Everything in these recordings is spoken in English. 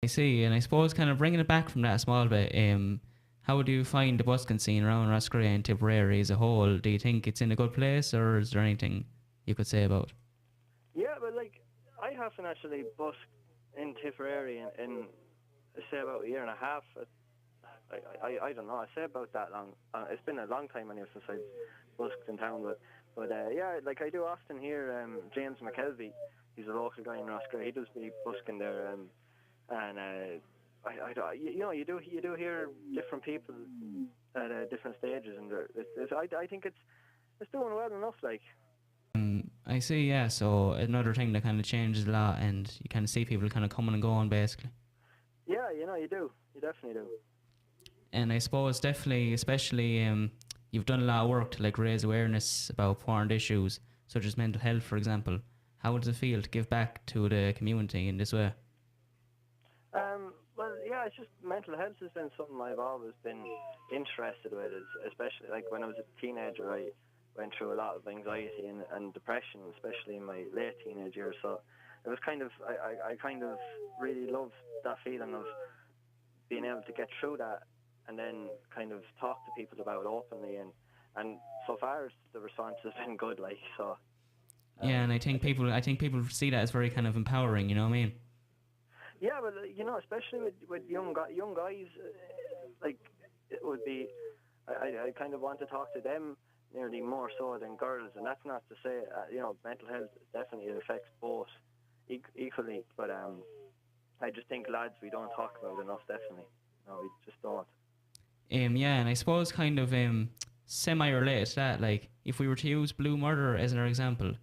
I see, and I suppose kind of bringing it back from that a small bit, how do you find the busking scene around Roscrea and Tipperary as a whole? Do you think it's in a good place, or is there anything you could say about? Yeah, but like I haven't actually busked in Tipperary in say about a year and a half. I don't know. I say about that long. It's been a long time anyway since I busked in town, but yeah, like I do often hear James McKelvey. He's a local guy in Roscrea. He does be busking there, and you know you do hear different people at different stages, and I think it's doing well enough. Like I see, yeah. So another thing that kind of changes a lot, and you kind of see people kind of coming and going, basically. yeah, you know you definitely do. And I suppose definitely, especially, you've done a lot of work to like raise awareness about important issues such as mental health, for example. How does it feel to give back to the community in this way? Well, yeah, it's just mental health has been something I've always been interested with, especially like when I was a teenager. I went through a lot of anxiety and depression, especially in my late teenage years. So it was kind of, I kind of really loved that feeling of being able to get through that and then kind of talk to people about it openly. And so far, the response has been good, like, so. Yeah, and I think people see that as very kind of empowering. You know what I mean? Yeah, but you know, especially with young guys, like it would be, I kind of want to talk to them nearly more so than girls, and that's not to say you know mental health definitely affects both equally, but I just think lads we don't talk about enough. Definitely, no, we just don't. Yeah, and I suppose kind of semi-related to that, like if we were to use Blue Murder as an example,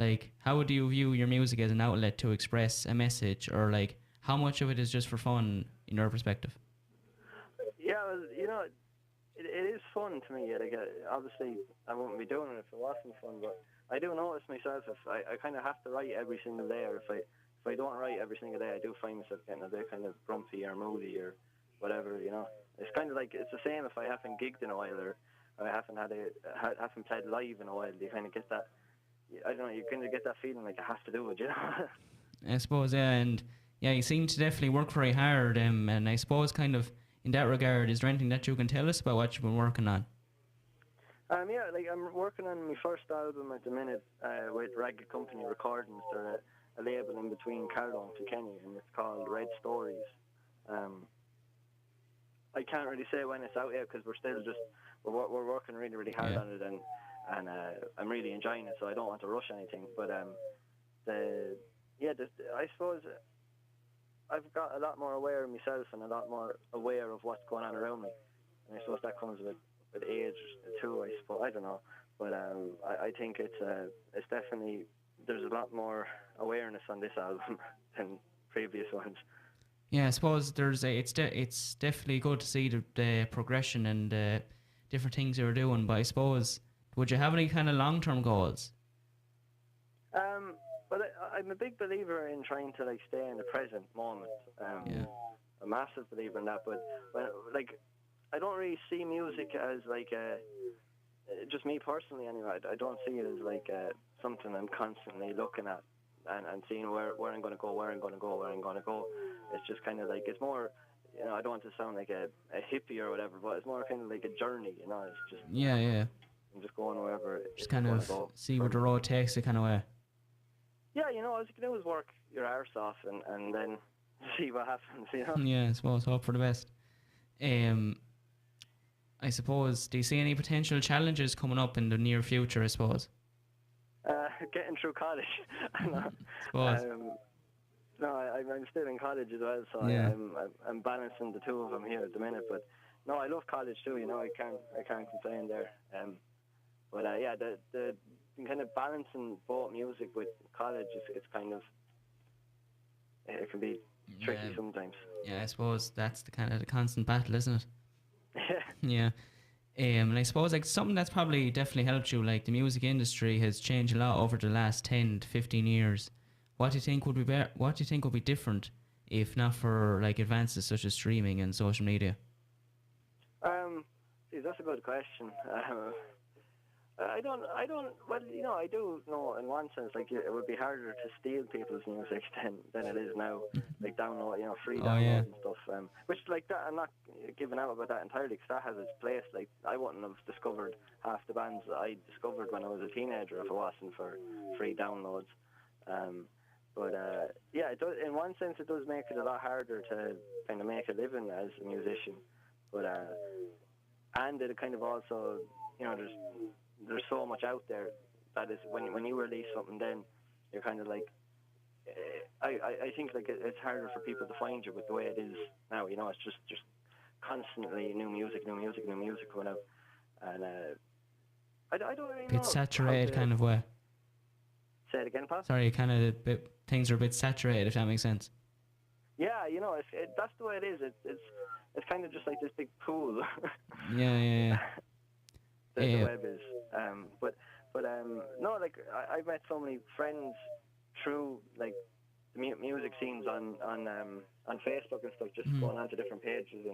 like how would you view your music as an outlet to express a message, or like how much of it is just for fun in your perspective? Yeah, well, you know, it is fun to me. Like, obviously, I wouldn't be doing it if it wasn't fun. But I do notice myself if I kind of have to write every single day, or if I don't write every single day, I do find myself getting a bit kind of grumpy or moody or whatever. You know, it's kind of like it's the same if I haven't gigged in a while or I haven't haven't played live in a while. You kind of get that. I don't know. You kind of get that feeling like I have to do it. You know. I suppose, yeah, and yeah, you seem to definitely work very hard, and I suppose kind of in that regard, is there anything that you can tell us about what you've been working on? Yeah, like I'm working on my first album at the minute with Ragged Company Recordings. They're a label in between Carlow and Kilkenny, and it's called Red Stories. Um, I can't really say when it's out yet because we're still just we're working really really hard Yeah. on it, and I'm really enjoying it. So I don't want to rush anything. But the yeah, I suppose I've got a lot more aware of myself and a lot more aware of what's going on around me. And I suppose that comes with age too. I suppose I don't know, but I think it's definitely there's a lot more awareness on this album than previous ones. Yeah, I suppose it's definitely good to see the progression and different things you're doing. But I suppose, would you have any kind of long term goals? But I'm a big believer in trying to like stay in the present moment. Yeah. A massive believer in that. But like I don't really see music as like just me personally anyway. I don't see it as like something I'm constantly looking at and seeing where I'm going to go, where I'm going to go, where I'm going to go. It's just kind of like it's more. You know, I don't want to sound like a hippie or whatever, but it's more kind of like a journey. You know, it's just Yeah, yeah. I'm just going wherever Just it's kind going to of go. see where the road takes it, kind of way. Yeah, you know, all you can do is work your arse off and then see what happens. You know. Yeah, I suppose hope for the best. Um, I suppose. Do you see any potential challenges coming up in the near future? I suppose. Getting through college. No, Suppose. no, I'm still in college as well, so Yeah. I'm balancing the two of them here at the minute. But no, I love college too. You know, I can't complain there. But yeah, the kind of balancing both music with college is it's kind of it can be tricky Yeah. sometimes. Yeah, I suppose that's the kind of the constant battle, isn't it? Yeah. Yeah. And I suppose like something that's probably definitely helped you, like the music industry has changed a lot over the last 10 to 15 years. What do you think would be better? What do you think would be different if not for like advances such as streaming and social media? Geez, that's a good question. Well, I do know in one sense, like it would be harder to steal people's music than it is now. Like download, free Oh yeah. download and stuff. Which like that, I'm not giving out about that entirely because that has its place. Like I wouldn't have discovered half the bands that I discovered when I was a teenager if it wasn't for free downloads. Um, but yeah, it does. In one sense, it does make it a lot harder to kind of make a living as a musician. But and it kind of also, there's so much out there that is when you release something, then you're kind of like, I think like it's harder for people to find you with the way it is now. It's just constantly new music, new music, new music coming out, and I don't really Bit know how saturated to kind of way. say it again, Pat. Sorry, kind of things are a bit saturated, if that makes sense. Yeah, that's the way it is. It's kind of just like this big pool. Yeah. The web is. But no, like I've met so many friends through like the music scenes on Facebook and stuff, just going onto different pages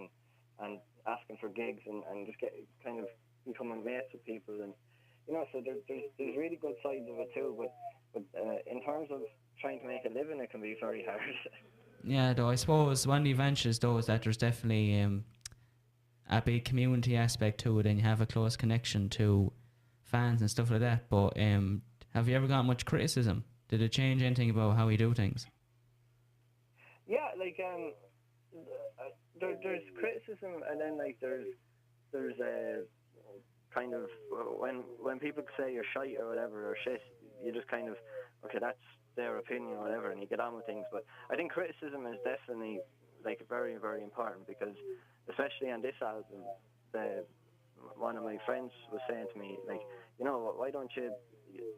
and asking for gigs and just get kind of becoming mates with people, and so there's really good sides of it too, but in terms of trying to make a living, it can be very hard. Yeah, though I suppose one of the advantages though is that there's definitely a big community aspect to it, and you have a close connection to fans and stuff like that. But have you ever got much criticism? Did it change anything about how you do things? Yeah, like there's criticism, and then like there's a kind of when people say you're shite or whatever or shit, you just kind of, okay, that's their opinion or whatever, and you get on with things. But I think criticism is definitely like very, very important, because especially on this album, one of my friends was saying to me, like, why don't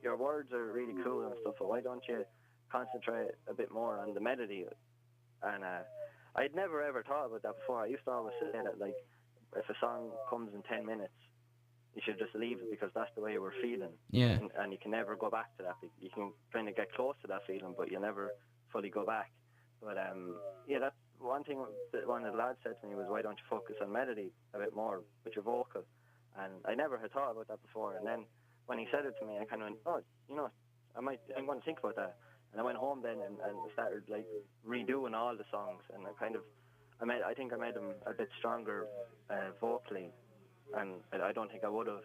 your words are really cool and stuff, but why don't you concentrate a bit more on the melody? And I'd never ever thought about that before. I used to always say that, like, if a song comes in 10 minutes, you should just leave it because that's the way you were feeling. Yeah. And you can never go back to that. You can kind of get close to that feeling, but you'll never fully go back. But yeah, that's one thing that one of the lads said to me was, why don't you focus on melody a bit more with your vocal? And I never had thought about that before. And then when he said it to me, I kind of went, oh, I'm going to think about that. And I went home then and started like redoing all the songs, and I think I made them a bit stronger vocally, and I don't think I would have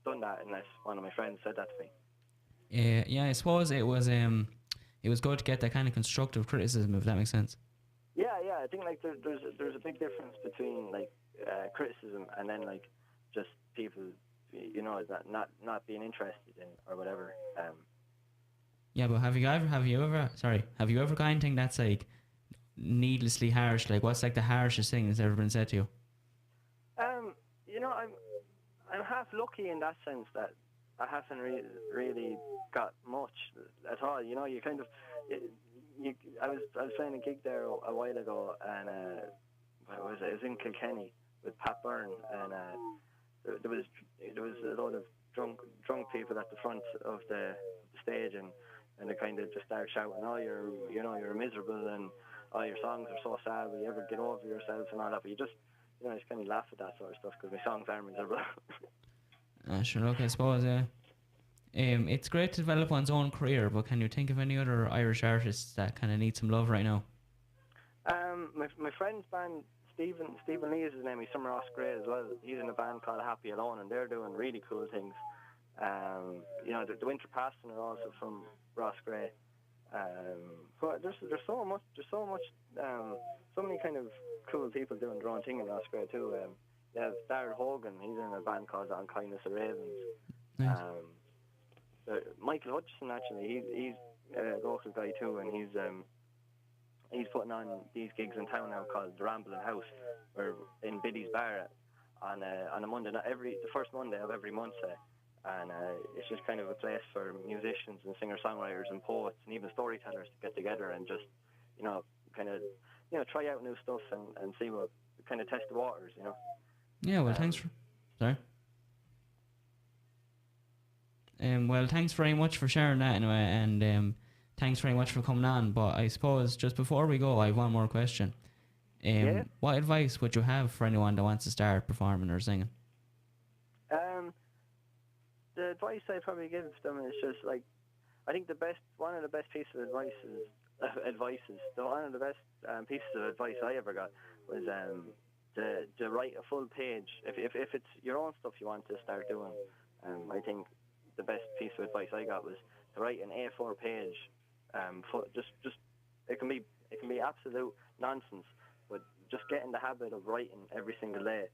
done that unless one of my friends said that to me. Yeah, I suppose it was good to get that kind of constructive criticism, if that makes sense. Yeah, I think like there's a big difference between like criticism and then like just people, that not being interested in or whatever. Yeah, but have you ever got anything that's like needlessly harsh? Like, what's like the harshest thing that's ever been said to you? I'm half lucky in that sense that I haven't really got much at all. You kind of, I was playing a gig there a while ago, and it was in Kilkenny with Pat Byrne, and there was a lot of drunk people at the front of the stage, and they kind of just start shouting, "Oh, you're miserable, and oh, your songs are so sad. Will you ever get over yourself?" and all that. But you just kind of laugh at that sort of stuff because my songs are miserable. Sure, look, I suppose, yeah. It's great to develop one's own career, but can you think of any other Irish artists that kind of need some love right now? My friend's band, Stephen Lee is his name. He's from Ross Gray as well. He's in a band called Happy Alone, and they're doing really cool things. The Winter Passion are also from Ross Gray. But there's so much, so many kind of cool people doing their own thing in Ross Gray too. You have Darryl Hogan. He's in a band called On Kindness of Ravens. Nice. Michael Hutchison, actually, he's a local guy too, and he's putting on these gigs in town now called the Rambling House, or in Biddy's Bar on a Monday, the first Monday of every month. And it's just kind of a place for musicians and singer-songwriters and poets and even storytellers to get together and just, try out new stuff and see what, kind of test the waters, Yeah, well, thanks very much for sharing that anyway, and thanks very much for coming on. But I suppose just before we go, I have one more question. Yeah? What advice would you have for anyone that wants to start performing or singing? the advice I probably give them is just like, I think one of the best pieces of one of the best pieces of advice I ever got was to write a full page. If it's your own stuff you want to start doing, I think the best piece of advice I got was to write an A4 page. Just it can be absolute nonsense, but just get in the habit of writing every single day,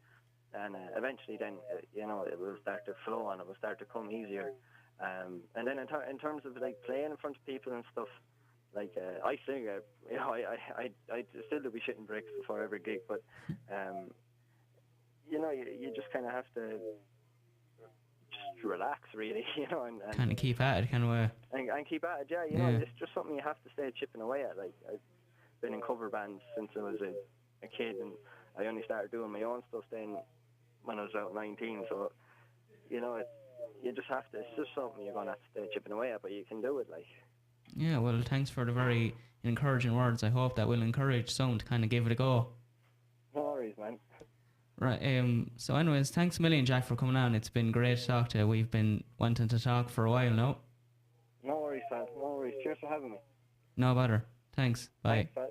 and eventually then it will start to flow and it will start to come easier. And then in terms of like playing in front of people and stuff, like I sing, I still do be shitting bricks before every gig, but you just kind of have to just relax, really, and Kind of keep at it, kind of way. and keep at it. Yeah, Yeah. it's just something you have to stay chipping away at. Like I've been in cover bands since I was a kid, and I only started doing my own stuff then when I was about 19. So you just have to. It's just something you're gonna have to stay chipping away at, but you can do it. Like. Yeah, well, thanks for the very encouraging words. I hope that will encourage some to kind of give it a go. No worries, man. Right. So, anyways, thanks a million, Jack, for coming on. It's been great to talk to you. We've been wanting to talk for a while now. No worries, pal. No worries. Cheers for having me. No bother. Thanks. Bye. Thanks, pal.